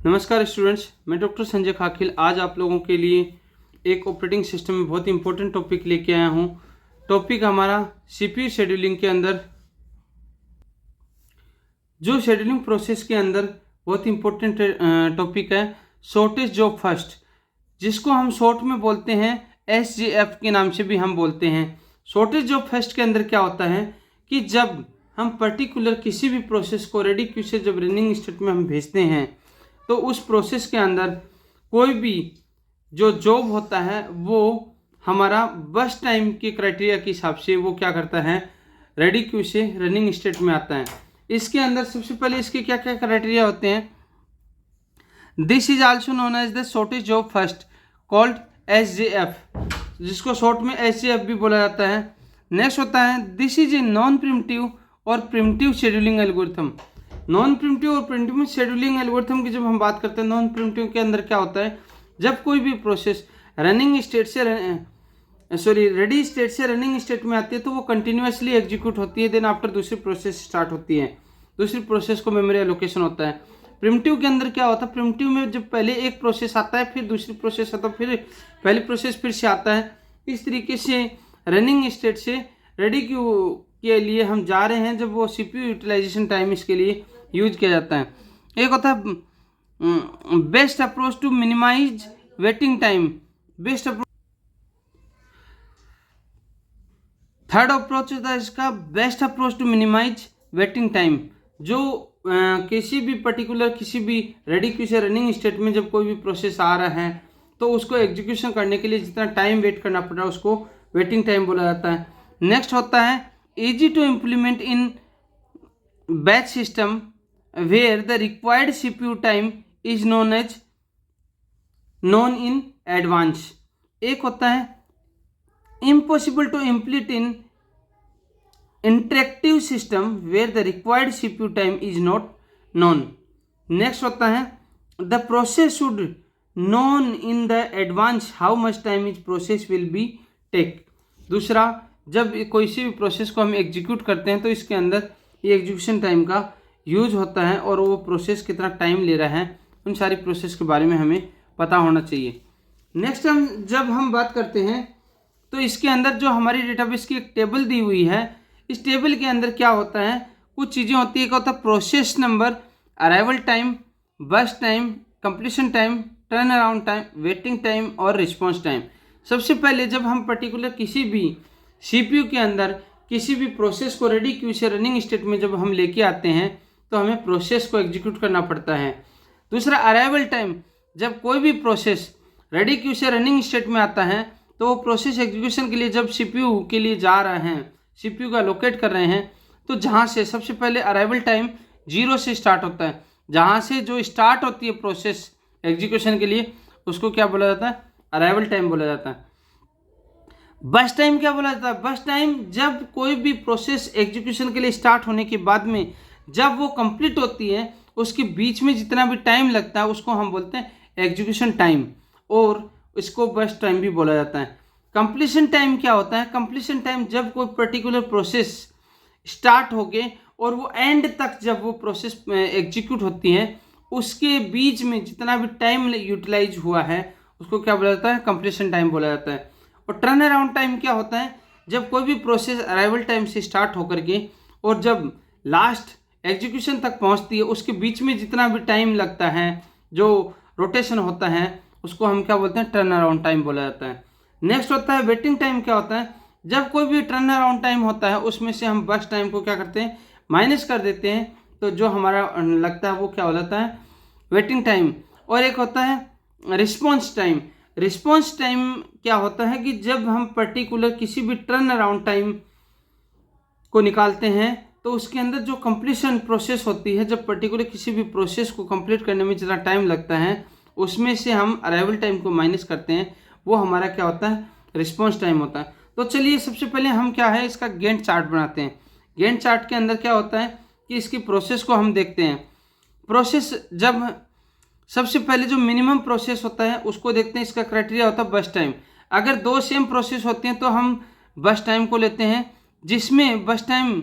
नमस्कार स्टूडेंट्स, मैं डॉक्टर संजय खाखिल आज आप लोगों के लिए एक ऑपरेटिंग सिस्टम में बहुत इंपॉर्टेंट टॉपिक लेके आया हूँ। टॉपिक हमारा सीपीयू शेड्यूलिंग के अंदर, जो शेड्यूलिंग प्रोसेस के अंदर बहुत इंपॉर्टेंट टॉपिक है शॉर्टेज जॉब फर्स्ट, जिसको हम शॉर्ट में बोलते हैं SJF के नाम से भी हम बोलते हैं। शॉर्टेज जॉब फर्स्ट के अंदर क्या होता है कि जब हम पर्टिकुलर किसी भी प्रोसेस को रेडी क्यू से जब रनिंग स्टेट में हम भेजते हैं तो उस प्रोसेस के अंदर कोई भी जो जॉब होता है वो हमारा बस टाइम के क्राइटेरिया के हिसाब से वो क्या करता है, रेडी क्यू से रनिंग स्टेट में आता है। इसके अंदर सबसे पहले इसके क्या क्या क्राइटेरिया होते हैं। This is also known as the shortest job first called SJF, जिसको शॉर्ट में SJF भी बोला जाता है। नेक्स्ट होता है this is a non primitive और primitive scheduling algorithm. Non primitive और प्रिमिटिव शेड्यूलिंग एल्गोरिथम की जब हम बात करते हैं, नॉन प्रिमिटिव के अंदर क्या होता है, जब कोई भी प्रोसेस रनिंग स्टेट से रेडी स्टेट से रनिंग स्टेट में आती है तो वो कंटिन्यूसली एग्जीक्यूट होती है, देन आफ्टर दूसरी प्रोसेस स्टार्ट होती है, दूसरी प्रोसेस को मेमोरी एलोकेशन होता है। प्रिमिटिव के अंदर क्या होता है, प्रिमिटिव में जब पहले एक प्रोसेस आता है, फिर दूसरी प्रोसेस आता है, फिर पहली प्रोसेस फिर से आता है। इस तरीके से रनिंग स्टेट से रेडी क्यू के लिए हम जा रहे हैं, जब वो CPU यूटिलाइजेशन टाइम इसके लिए यूज किया जाता है। एक होता है best approach to minimize waiting time, best approach. Third approach होता है इसका best approach to minimize waiting time, जो किसी भी पर्टिकुलर किसी भी रेडी क्यू से रनिंग स्टेट में जब कोई भी प्रोसेस आ रहा है तो उसको एग्जीक्यूशन करने के लिए जितना टाइम वेट करना पड़ रहा है उसको वेटिंग टाइम बोला जाता है। नेक्स्ट होता है easy to implement in batch system where the required CPU time is known in advance. एक होता है impossible to implement in interactive system where the required CPU time is not known. Next होता है the process should known in the advance how much time is process will be take. दूसरा, जब कोई सी भी process को हम execute करते हैं तो इसके अंदर ये एग्जीक्यूशन टाइम का यूज होता है और वो प्रोसेस कितना टाइम ले रहा है, उन सारी प्रोसेस के बारे में हमें पता होना चाहिए। नेक्स्ट जब हम बात करते हैं तो इसके अंदर जो हमारी डेटाबेस की एक टेबल दी हुई है, इस टेबल के अंदर क्या होता है, कुछ चीज़ें होती है। क्या होता है, प्रोसेस नंबर, अराइवल टाइम, बस time, completion time, turn around time, waiting time और रिस्पॉन्स टाइम। सबसे पहले जब हम पर्टिकुलर किसी भी CPU के अंदर किसी भी प्रोसेस को रेडी क्यू से रनिंग स्टेट में जब हम लेके आते हैं तो हमें प्रोसेस को एग्जीक्यूट करना पड़ता है। दूसरा, अराइवल टाइम, जब कोई भी प्रोसेस रेडी क्यू से रनिंग स्टेट में आता है तो वो प्रोसेस एग्जीक्यूशन के लिए जब CPU के लिए जा रहे हैं, CPU का लोकेट कर रहे हैं, तो जहाँ से सबसे पहले अराइवल टाइम 0 से स्टार्ट होता है। जहाँ से जो स्टार्ट होती है प्रोसेस एग्जीक्यूशन के लिए उसको क्या बोला जाता है, अराइवल टाइम बोला जाता है। बस टाइम क्या बोला जाता है, बस टाइम जब कोई भी प्रोसेस एग्जीक्यूशन के लिए स्टार्ट होने के बाद में जब वो कंप्लीट होती है उसके बीच में जितना भी टाइम लगता है उसको हम बोलते हैं एग्जीक्यूशन टाइम, और इसको बस टाइम भी बोला जाता है। कंप्लीशन टाइम क्या होता है, कंप्लीशन टाइम जब कोई पर्टिकुलर प्रोसेस स्टार्ट हो गए और वो एंड तक जब वो प्रोसेस एग्जीक्यूट होती है उसके बीच में जितना भी टाइम यूटिलाइज हुआ है उसको क्या बोला जाता है, कंप्लीशन टाइम बोला जाता है। और टर्न अराउंड टाइम क्या होता है, जब कोई भी प्रोसेस अराइवल टाइम से स्टार्ट होकर के और जब लास्ट एग्जीक्यूशन तक पहुंचती है उसके बीच में जितना भी टाइम लगता है, जो रोटेशन होता है, उसको हम क्या बोलते हैं, टर्न अराउंड टाइम बोला जाता है। नेक्स्ट होता है वेटिंग टाइम। क्या होता है, जब कोई भी टर्न अराउंड टाइम होता है उसमें से हम बस टाइम को क्या करते हैं, माइनस कर देते हैं, तो जो हमारा लगता है वो क्या हो जाता है, वेटिंग टाइम। और एक होता है रिस्पॉन्स टाइम। रिस्पॉन्स टाइम क्या होता है कि जब हम पर्टिकुलर किसी भी टर्न अराउंड टाइम को निकालते हैं तो उसके अंदर जो कंप्लीशन प्रोसेस होती है, जब पर्टिकुलर किसी भी प्रोसेस को कंप्लीट करने में जितना टाइम लगता है उसमें से हम अराइवल टाइम को माइनस करते हैं, वो हमारा क्या होता है, रिस्पॉन्स टाइम होता है। तो चलिए सबसे पहले हम क्या है इसका गैंट चार्ट बनाते हैं। गैंट चार्ट के अंदर क्या होता है कि इसकी प्रोसेस को हम देखते हैं। प्रोसेस जब सबसे पहले जो मिनिमम प्रोसेस होता है उसको देखते हैं, इसका क्राइटेरिया होता है बस टाइम। अगर दो सेम प्रोसेस होते हैं तो हम बस टाइम को लेते हैं, जिसमें बस टाइम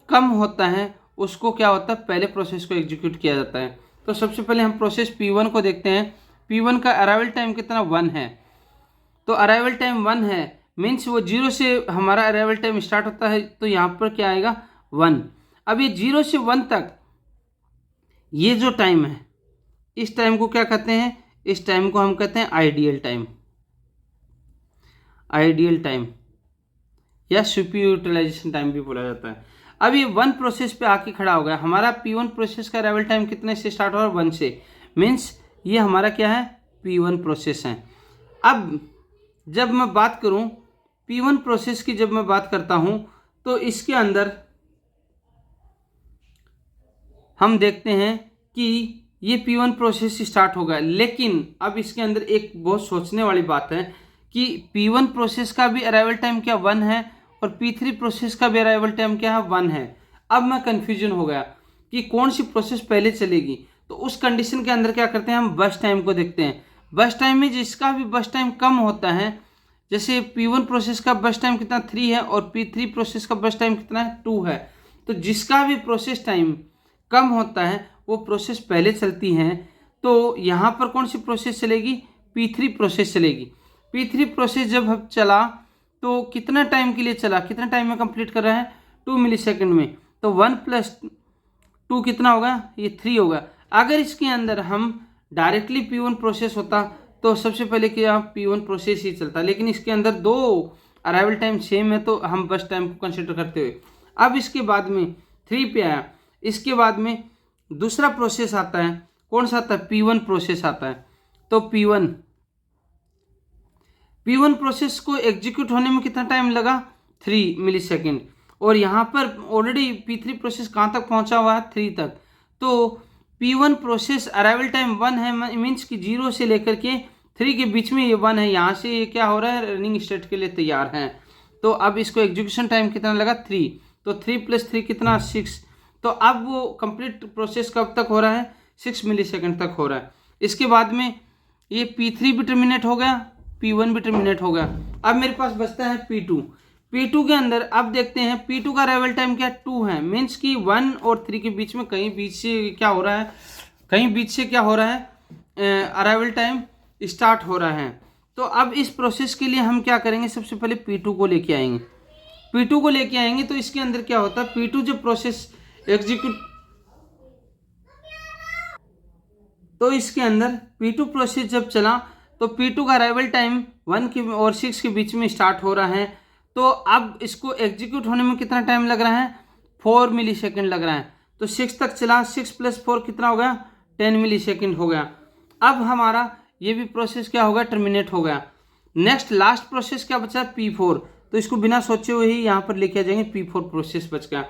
कम होता है उसको क्या होता है, पहले प्रोसेस को एग्जीक्यूट किया जाता है। तो सबसे पहले हम प्रोसेस P1 को देखते हैं। P1 का अराइवल टाइम कितना 1 है, तो अराइवल टाइम 1 है मीन्स वो 0 से हमारा अराइवल टाइम स्टार्ट होता है, तो यहाँ पर क्या आएगा 1। अब ये 0 से 1 तक ये जो टाइम है, इस टाइम को क्या कहते हैं, इस टाइम को हम कहते हैं आइडियल टाइम, आइडियल टाइम या सुपीरियर यूटिलाइजेशन टाइम भी बोला जाता है। अब ये 1 प्रोसेस पे आके खड़ा हो गया। हमारा P1 प्रोसेस का अराइवल टाइम कितने से स्टार्ट हो रहा है 1 से, मीन्स ये हमारा क्या है P1 प्रोसेस है। अब जब मैं बात करूं P1 प्रोसेस की, जब मैं बात करता हूं तो इसके अंदर हम देखते हैं कि ये P1 प्रोसेस स्टार्ट हो गया, लेकिन अब इसके अंदर एक बहुत सोचने वाली बात है कि P1 प्रोसेस का भी अराइवल टाइम क्या 1 है और P3 प्रोसेस का भी अराइवल टाइम क्या है 1 है। अब मैं कन्फ्यूजन हो गया कि कौन सी प्रोसेस पहले चलेगी, तो उस कंडीशन के अंदर क्या करते हैं हम बस टाइम को देखते हैं। बस टाइम में जिसका भी बस टाइम कम होता है, जैसे P1 प्रोसेस का बस टाइम कितना 3 है और P3 प्रोसेस का बस टाइम कितना है 2 है, तो जिसका भी प्रोसेस टाइम कम होता है वो प्रोसेस पहले चलती हैं। तो यहाँ पर कौन सी प्रोसेस चलेगी, P3 प्रोसेस चलेगी। P3 प्रोसेस जब हम चला तो कितना टाइम के लिए चला, कितना टाइम में कंप्लीट कर रहा है 2 मिली सेकेंड में, तो 1 + 2 कितना होगा, ये 3 होगा। अगर इसके अंदर हम डायरेक्टली P1 प्रोसेस होता तो सबसे पहले क्या P1 प्रोसेस ही चलता, लेकिन इसके अंदर 2 अराइवल टाइम सेम है तो हम बस टाइम को कंसिडर करते हुए अब इसके बाद में 3 पे आया। इसके बाद में दूसरा प्रोसेस आता है, कौन सा आता है P1 प्रोसेस आता है। तो P1 प्रोसेस को एग्जीक्यूट होने में कितना टाइम लगा 3 मिली सेकेंड, और यहाँ पर ऑलरेडी P3 प्रोसेस कहाँ तक पहुँचा हुआ है 3 तक। तो P1 प्रोसेस अराइवल टाइम 1 है, मीन्स कि 0 से लेकर के 3 के बीच में ये 1 है, यहाँ से ये क्या हो रहा है रनिंग स्टेट के लिए तैयार है। तो अब इसको एग्जीक्यूशन टाइम कितना लगा 3, तो 3 + 3 कितना 6, तो अब वो कंप्लीट प्रोसेस कब तक हो रहा है 6 मिली सेकेंड तक हो रहा है। इसके बाद में ये P3 भी टर्मिनेट हो गया, P1 भी टर्मिनेट हो गया। अब मेरे पास बचता है P2 के अंदर अब देखते हैं P2 का अराइवल टाइम क्या 2 है, मीन्स कि 1 और 3 के बीच में कहीं बीच से क्या हो रहा है अराइवल टाइम स्टार्ट हो रहा है। तो अब इस प्रोसेस के लिए हम क्या करेंगे, सबसे पहले P2 को लेके आएंगे। तो इसके अंदर क्या होता है P2 जब प्रोसेस एग्जीक्यूट, तो इसके अंदर P2 प्रोसेस जब चला तो P2 का अराइवल टाइम 1 के और 6 के बीच में स्टार्ट हो रहा है। तो अब इसको एग्जीक्यूट होने में कितना टाइम लग रहा है 4 मिली सेकेंड लग रहा है। तो 6 तक चला, 6 + 4 कितना हो गया 10 मिली सेकेंड हो गया। अब हमारा ये भी प्रोसेस क्या हो गया टर्मिनेट हो गया। नेक्स्ट लास्ट प्रोसेस क्या बचा P4, तो इसको बिना सोचे हुए ही यहाँ पर लेके आ जाएंगे, P4 प्रोसेस बच गया।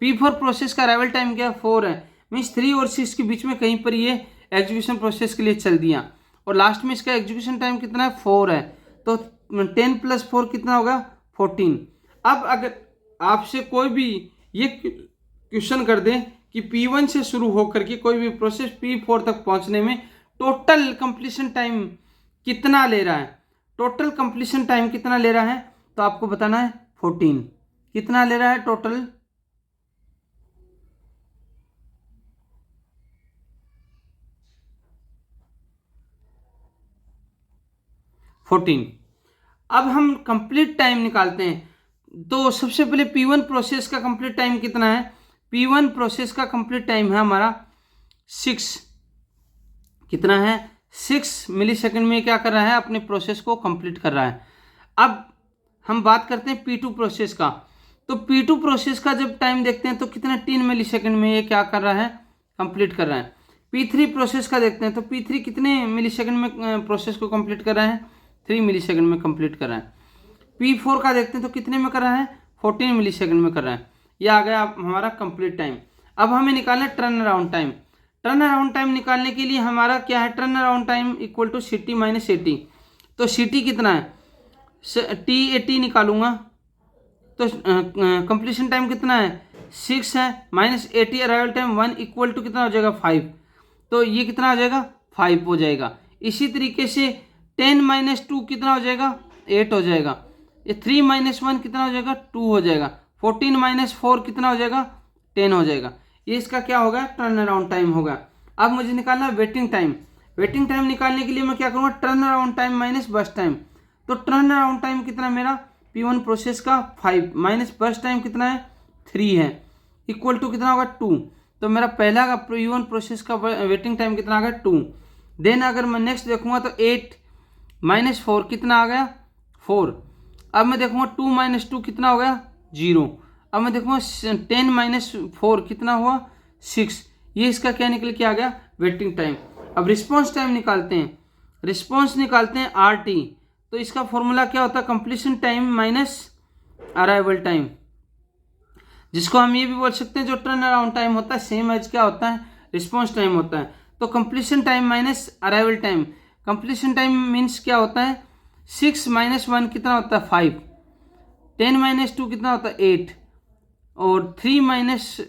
P4 प्रोसेस का अराइवल टाइम क्या 4 है, मीन्स 3 और 6 के बीच में कहीं पर ये एग्जीक्यूशन प्रोसेस के लिए चल दिया, और लास्ट में इसका एग्जीक्यूशन टाइम कितना है 4 है, तो 10 + 4 कितना होगा 14। अब अगर आपसे कोई भी ये क्वेश्चन कर दें कि P1 से शुरू होकर के कोई भी प्रोसेस P4 तक पहुंचने में टोटल कंप्लीशन टाइम कितना ले रहा है, तो आपको बताना है 14 कितना ले रहा है टोटल 14। अब हम कंप्लीट टाइम निकालते हैं, तो सबसे पहले P1 प्रोसेस का कंप्लीट टाइम कितना है, P1 प्रोसेस का कंप्लीट टाइम है हमारा 6, कितना है 6 मिली सेकेंड में क्या कर रहा है अपने प्रोसेस को कंप्लीट कर रहा है। अब हम बात करते हैं P2 प्रोसेस का, तो P2 प्रोसेस का जब टाइम देखते हैं तो कितना 3 मिली सेकेंड में ये क्या कर रहा है कंप्लीट कर रहा है। P3 प्रोसेस का देखते हैं तो P3 कितने मिली सेकेंड में प्रोसेस को कंप्लीट कर रहा है 3 मिली सेकेंड में कंप्लीट कर रहा है। P4 का देखते हैं तो कितने में कर रहा है 14 मिली सेकेंड में कर रहा है। ये आ गया हमारा कंप्लीट टाइम। अब हमें निकालना है टर्न अराउंड टाइम निकालने के लिए हमारा क्या है turn around time equal to CT - AT। तो CT कितना है T80 निकालूंगा, तो कंप्लीशन टाइम कितना है 6 है minus AT arrival time 1 equal to कितना हो जाएगा 5, तो ये कितना हो जाएगा 5 हो जाएगा। इसी तरीके से 10 - 2 कितना हो जाएगा 8 हो जाएगा। ये 3 - 1 कितना हो जाएगा 2 हो जाएगा। 14 - 4 कितना हो जाएगा 10 हो जाएगा। ये इसका क्या होगा टर्न अराउंड टाइम होगा। अब मुझे निकालना है वेटिंग टाइम। वेटिंग टाइम निकालने के लिए मैं क्या करूँगा, turn around time minus burst time. तो टर्न अराउंड टाइम कितना मेरा P1 प्रोसेस का 5 माइनस बर्स्ट टाइम कितना है 3 है, इक्वल टू कितना होगा 2। तो मेरा पहला का P1 प्रोसेस का वेटिंग टाइम कितना आ गया 2। देन अगर मैं नेक्स्ट देखूंगा तो 8 माइनस 4 कितना आ गया 4। अब मैं देखूंगा 2 माइनस 2 कितना हो गया 0। अब मैं देखूंगा 10 माइनस 4 कितना हुआ 6। ये इसका क्या निकल के आ गया वेटिंग टाइम। अब रिस्पॉन्स टाइम निकालते हैं, रिस्पॉन्स निकालते हैं RT। तो इसका फॉर्मूला क्या होता है, completion time minus arrival time, जिसको हम ये भी बोल सकते हैं जो टर्न अराउंड टाइम होता है सेम एज क्या होता है रिस्पॉन्स टाइम होता है। तो completion time minus arrival time, completion time means क्या होता है 6 माइनस 1 कितना होता है 5, 10 माइनस 2 कितना होता है 8, और 3 माइनस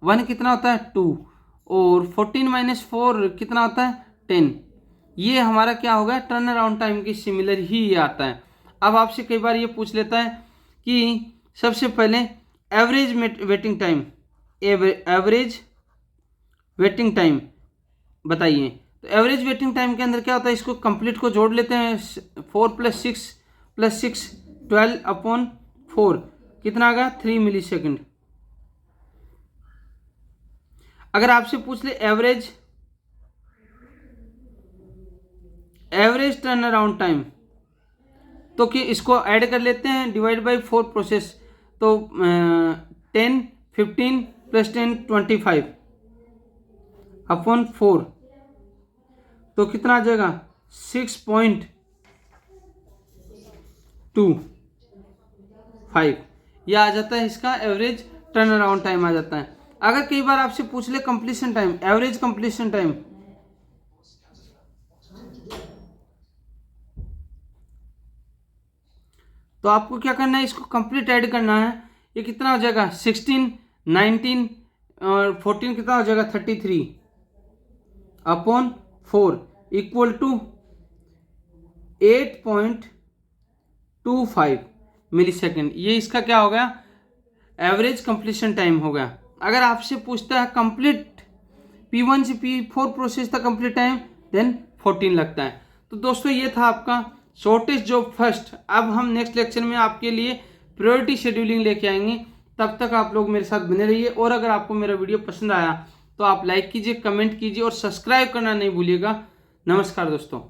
1 कितना होता है 2, और 14 माइनस 4 कितना होता है 10। ये हमारा क्या होगा टर्न अराउंड टाइम की सिमिलर ही ये आता है। अब आपसे कई बार ये पूछ लेता है कि सबसे पहले average waiting time, average waiting time बताइए। तो एवरेज वेटिंग टाइम के अंदर क्या होता है, इसको कंप्लीट को जोड़ लेते हैं 4 + 6 12/4 कितना आ गया 3 मिली सेकेंड। अगर आपसे पूछ ले एवरेज टर्न अराउंड टाइम, तो कि इसको ऐड कर लेते हैं डिवाइड बाय 4 प्रोसेस। तो 10 15 + 10 25/4 तो कितना आ जाएगा 6.25। यह आ जाता है इसका एवरेज टर्न अराउंड टाइम आ जाता है। अगर कई बार आपसे पूछ ले completion time, average completion time, तो आपको क्या करना है इसको कंप्लीट ऐड करना है। ये कितना हो जाएगा 16 19 और 14 कितना हो जाएगा 33/4 इक्वल टू 8.25 मिली सेकेंड। ये इसका क्या हो गया एवरेज कंप्लीशन टाइम हो गया। अगर आपसे पूछता है कंप्लीट P1 से P4 प्रोसेस तक कंप्लीट टाइम, देन 14 लगता है। तो दोस्तों ये था आपका शॉर्टेस्ट जॉब फर्स्ट। अब हम नेक्स्ट लेक्चर में आपके लिए प्रायोरिटी शेड्यूलिंग लेके आएंगे। तब तक आप लोग मेरे साथ बने रहिए, और अगर आपको मेरा वीडियो पसंद आया तो आप लाइक कीजिए, कमेंट कीजिए और सब्सक्राइब करना नहीं भूलिएगा। नमस्कार दोस्तों।